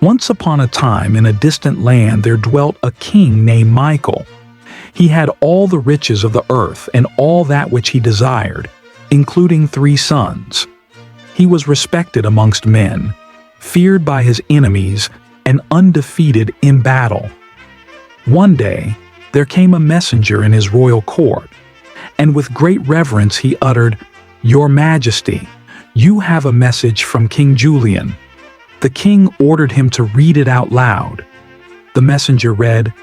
Once upon a time in a distant land there dwelt a king named Michael. He had all the riches of the earth and all that which he desired, including 3 sons. He was respected amongst men, feared by his enemies, and undefeated in battle. One day, there came a messenger in his royal court, and with great reverence he uttered, "Your Majesty, you have a message from King Julian." The king ordered him to read it out loud. The messenger read,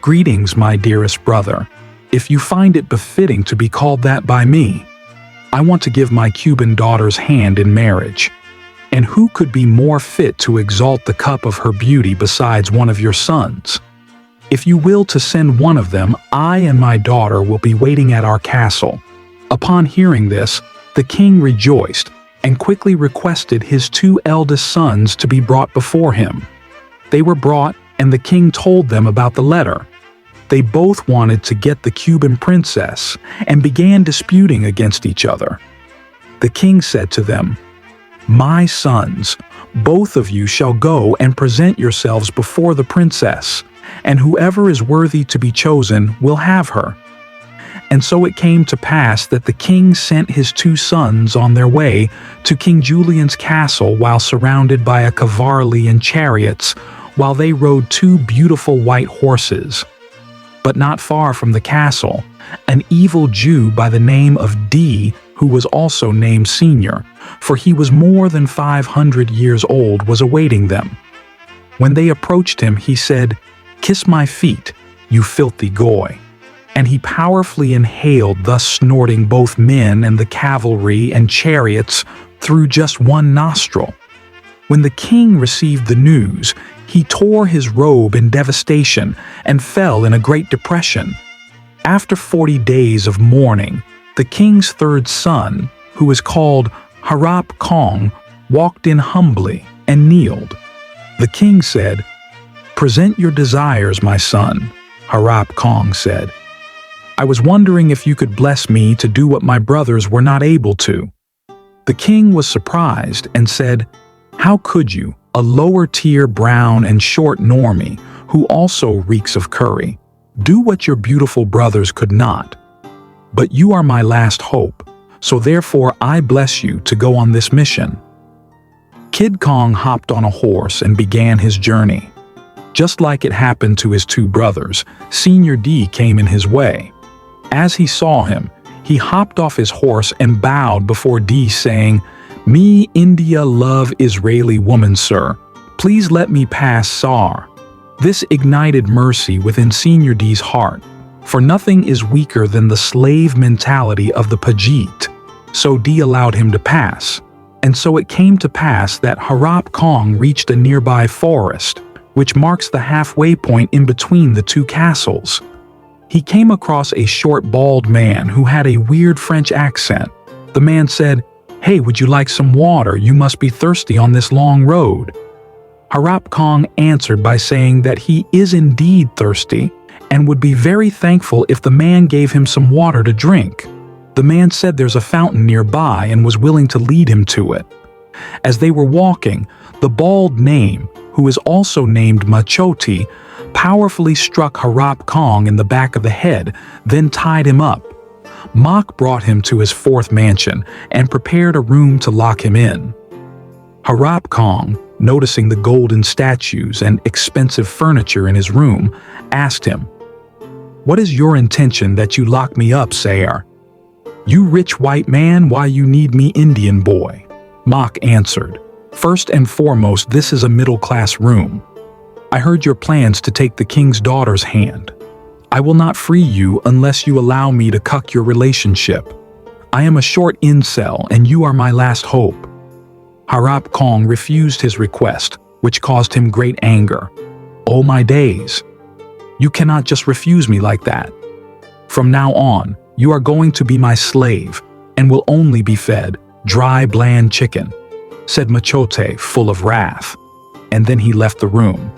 "Greetings, my dearest brother. If you find it befitting to be called that by me, I want to give my Cuban daughter's hand in marriage. And who could be more fit to exalt the cup of her beauty besides one of your sons? If you will to send one of them, I and my daughter will be waiting at our castle." Upon hearing this, the king rejoiced and quickly requested his 2 eldest sons to be brought before him. They were brought, and the king told them about the letter. They both wanted to get the Cuban princess and began disputing against each other. The king said to them, "My sons, both of you shall go and present yourselves before the princess, and whoever is worthy to be chosen will have her." And so it came to pass that the king sent his 2 sons on their way to King Julian's castle while surrounded by a cavalry and chariots, while they rode 2 beautiful white horses. But not far from the castle, an evil Jew by the name of D, who was also named Senior, for he was more than 500 years old, was awaiting them. When they approached him, he said, "Kiss my feet, you filthy goy." And he powerfully inhaled, thus snorting both men and the cavalry and chariots through just one nostril. When the king received the news, he tore his robe in devastation and fell in a great depression. After 40 days of mourning, the king's 3rd son, who was called Harap Kong, walked in humbly and kneeled. The king said, "Present your desires, my son," Harap Kong said. "I was wondering if you could bless me to do what my brothers were not able to." The king was surprised and said, "How could you, a lower-tier brown and short normie, who also reeks of curry, do what your beautiful brothers could not? But you are my last hope, so therefore I bless you to go on this mission." Kid Kong hopped on a horse and began his journey. Just like it happened to his 2 brothers, Senior D came in his way. As he saw him, he hopped off his horse and bowed before D, saying, "Me India love Israeli woman, sir. Please let me pass, sir." This ignited mercy within Senior D's heart, for nothing is weaker than the slave mentality of the Pajit. So D allowed him to pass. And so it came to pass that Harap Kong reached a nearby forest, which marks the halfway point in between the 2 castles. He came across a short, bald man who had a weird French accent. The man said, "Hey, would you like some water? You must be thirsty on this long road." Harap Kong answered by saying that he is indeed thirsty and would be very thankful if the man gave him some water to drink. The man said there's a fountain nearby and was willing to lead him to it. As they were walking, the bald name, who is also named Machoti, powerfully struck Harap Kong in the back of the head, then tied him up. Mok brought him to his 4th mansion and prepared a room to lock him in. Harap Kong, noticing the golden statues and expensive furniture in his room, asked him, "What is your intention that you lock me up, sire?" "You rich white man, why you need me Indian boy?" Mok answered, "First and foremost, this is a middle-class room. I heard your plans to take the king's daughter's hand. I will not free you unless you allow me to cuck your relationship. I am a short incel and you are my last hope." Harap Kong refused his request, which caused him great anger. "Oh my days! You cannot just refuse me like that. From now on, you are going to be my slave and will only be fed dry, bland chicken," said Machote, full of wrath. And then he left the room.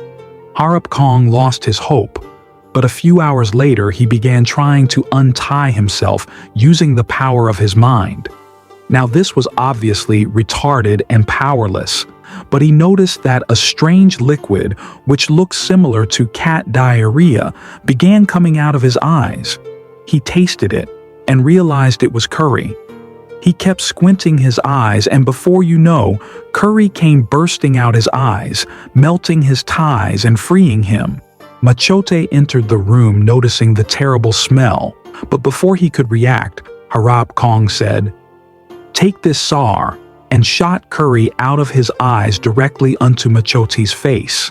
Harap Kong lost his hope, but a few hours later he began trying to untie himself using the power of his mind. Now this was obviously retarded and powerless, but he noticed that a strange liquid, which looked similar to cat diarrhea, began coming out of his eyes. He tasted it and realized it was curry. He kept squinting his eyes, and before you know, curry came bursting out his eyes, melting his ties and freeing him. Machote entered the room noticing the terrible smell, but before he could react, Harap Kong said, "Take this sar," and shot curry out of his eyes directly onto Machote's face.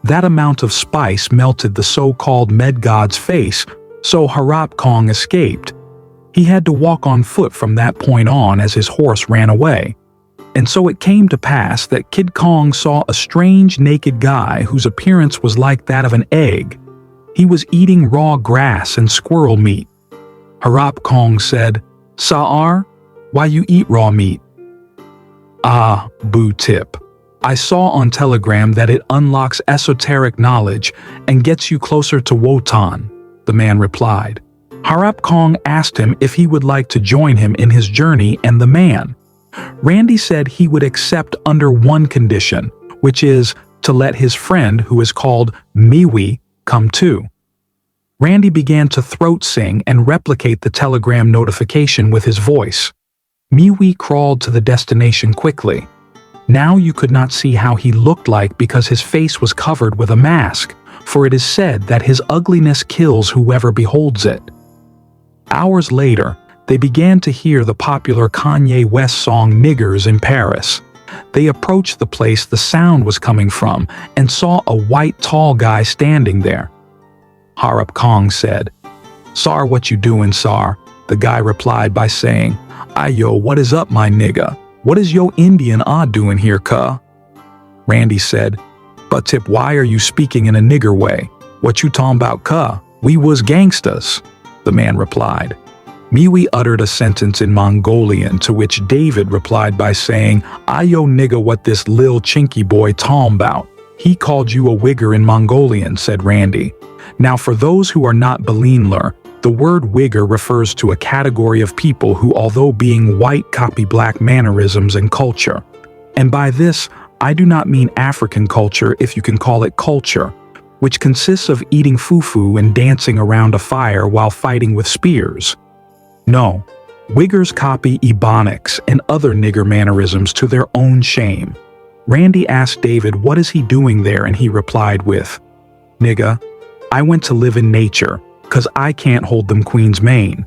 That amount of spice melted the so-called Medgod's face, so Harap Kong escaped. He had to walk on foot from that point on as his horse ran away. And so it came to pass that Kid Kong saw a strange naked guy whose appearance was like that of an egg. He was eating raw grass and squirrel meat. Harap Kong said, "Sa'ar, why you eat raw meat?" "Ah, Boo Tip. I saw on Telegram that it unlocks esoteric knowledge and gets you closer to Wotan," the man replied. Harap Kong asked him if he would like to join him in his journey, and the man, Randy, said he would accept under one condition, which is to let his friend, who is called Miwi, come too. Randy began to throat sing and replicate the telegram notification with his voice. Miwi crawled to the destination quickly. Now you could not see how he looked like because his face was covered with a mask, for it is said that his ugliness kills whoever beholds it. Hours later, they began to hear the popular Kanye West song "Niggers" in Paris. They approached the place the sound was coming from and saw a white tall guy standing there. Harap Kong said, "Sar, what you doing, Sar?" The guy replied by saying, "Ayo, what is up, my nigga? What is yo Indian doing here, cuh?" Randy said, "But Tip, why are you speaking in a nigger way? What you talking about, cuh? We was gangstas." The man replied. Miwi uttered a sentence in Mongolian, to which David replied by saying, "Ayo nigga, what this lil chinky boy talking about? He called you a wigger in Mongolian," said Randy. Now for those who are not Belinler, the word wigger refers to a category of people who, although being white, copy black mannerisms and culture. And by this, I do not mean African culture, if you can call it culture, which consists of eating fufu and dancing around a fire while fighting with spears. No, wiggers copy Ebonics and other nigger mannerisms to their own shame. Randy asked David what is he doing there, and he replied with, "Nigga, I went to live in nature, 'cause I can't hold them Queen's mane.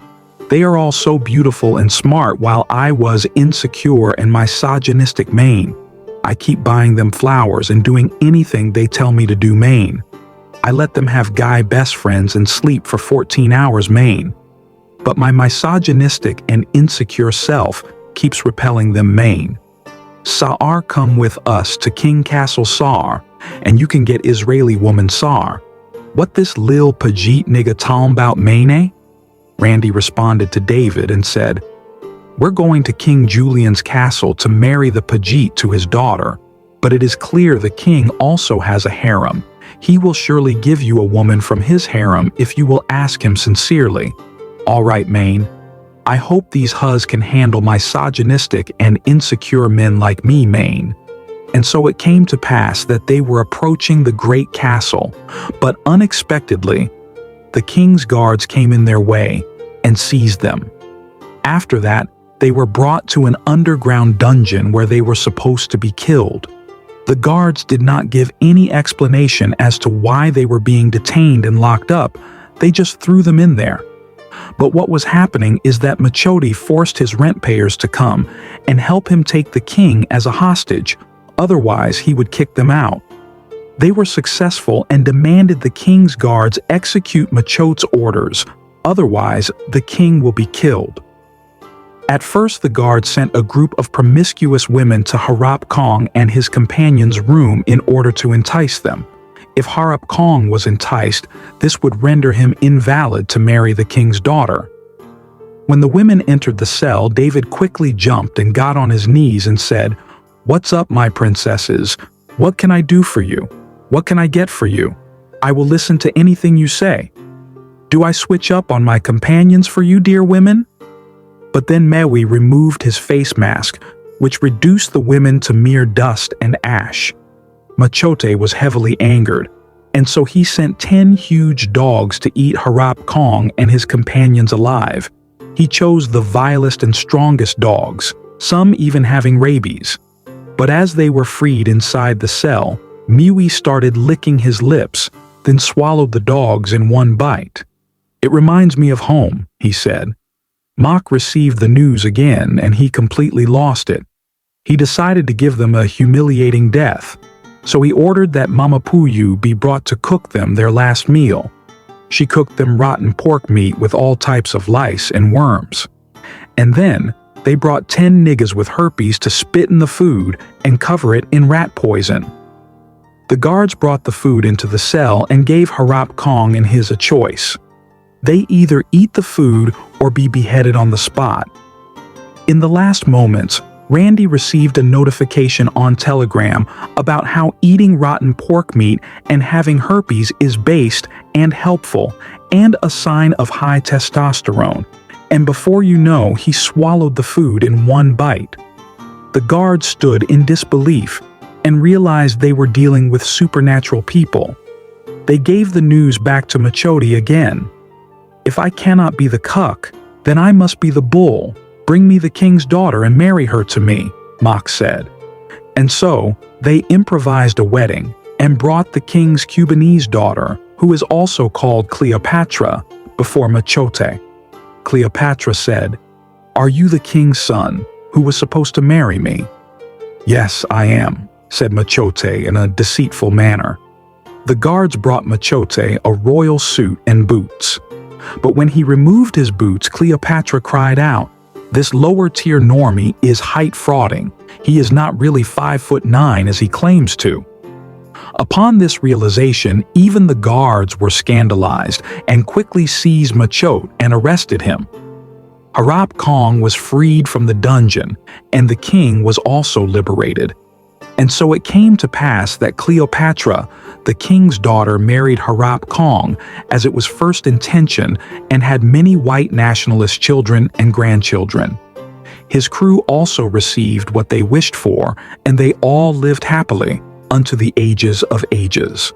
They are all so beautiful and smart while I was insecure and misogynistic mane. I keep buying them flowers and doing anything they tell me to do mane. I let them have guy best friends and sleep for 14 hours mane. But my misogynistic and insecure self keeps repelling them mane. Sa'ar, come with us to King Castle Sar, and you can get Israeli woman Sar. What this lil Pajit nigga talking about mane?" Randy responded to David and said, "We're going to King Julian's castle to marry the Pajit to his daughter, but it is clear the king also has a harem. He will surely give you a woman from his harem if you will ask him sincerely. All right, Maine. I hope these huz can handle misogynistic and insecure men like me, Maine." And so it came to pass that they were approaching the great castle, but unexpectedly, the king's guards came in their way and seized them. After that, they were brought to an underground dungeon where they were supposed to be killed. The guards did not give any explanation as to why they were being detained and locked up. They just threw them in there. But what was happening is that Machote forced his rent payers to come and help him take the king as a hostage. Otherwise, he would kick them out. They were successful and demanded the king's guards execute Machote's orders. Otherwise, the king will be killed. At first, the guards sent a group of promiscuous women to Harap Kong and his companion's room in order to entice them. If Harap Kong was enticed, this would render him invalid to marry the king's daughter. When the women entered the cell, David quickly jumped and got on his knees and said, "What's up, my princesses? What can I do for you? What can I get for you? I will listen to anything you say. Do I switch up on my companions for you, dear women?" But then Mewi removed his face mask, which reduced the women to mere dust and ash. Machote was heavily angered, and so he sent 10 huge dogs to eat Harap Kong and his companions alive. He chose the vilest and strongest dogs, some even having rabies. But as they were freed inside the cell, Miwi started licking his lips, then swallowed the dogs in one bite. "It reminds me of home," he said. Mok received the news again, and he completely lost it. He decided to give them a humiliating death, so he ordered that Mama Puyu be brought to cook them their last meal. She cooked them rotten pork meat with all types of lice and worms. And then, they brought 10 niggas with herpes to spit in the food and cover it in rat poison. The guards brought the food into the cell and gave Harap Kong and his a choice. They either eat the food or be beheaded on the spot. In the last moments, Randy received a notification on Telegram about how eating rotten pork meat and having herpes is based and helpful and a sign of high testosterone. And before you know, he swallowed the food in one bite. The guards stood in disbelief and realized they were dealing with supernatural people. They gave the news back to Machote again. "If I cannot be the cuck, then I must be the bull. Bring me the king's daughter and marry her to me," Mok said. And so, they improvised a wedding and brought the king's Cubanese daughter, who is also called Cleopatra, before Machote. Cleopatra said, "Are you the king's son, who was supposed to marry me?" "Yes, I am," said Machote in a deceitful manner. The guards brought Machote a royal suit and boots. But when he removed his boots, Cleopatra cried out, "This lower-tier normie is height frauding. He is not really 5'9" as he claims to." Upon this realization, even the guards were scandalized and quickly seized Machote and arrested him. Harap Kong was freed from the dungeon, and the king was also liberated. And so it came to pass that Cleopatra, the king's daughter, married Harap Kong as it was first intention and had many white nationalist children and grandchildren. His crew also received what they wished for, and they all lived happily unto the ages of ages.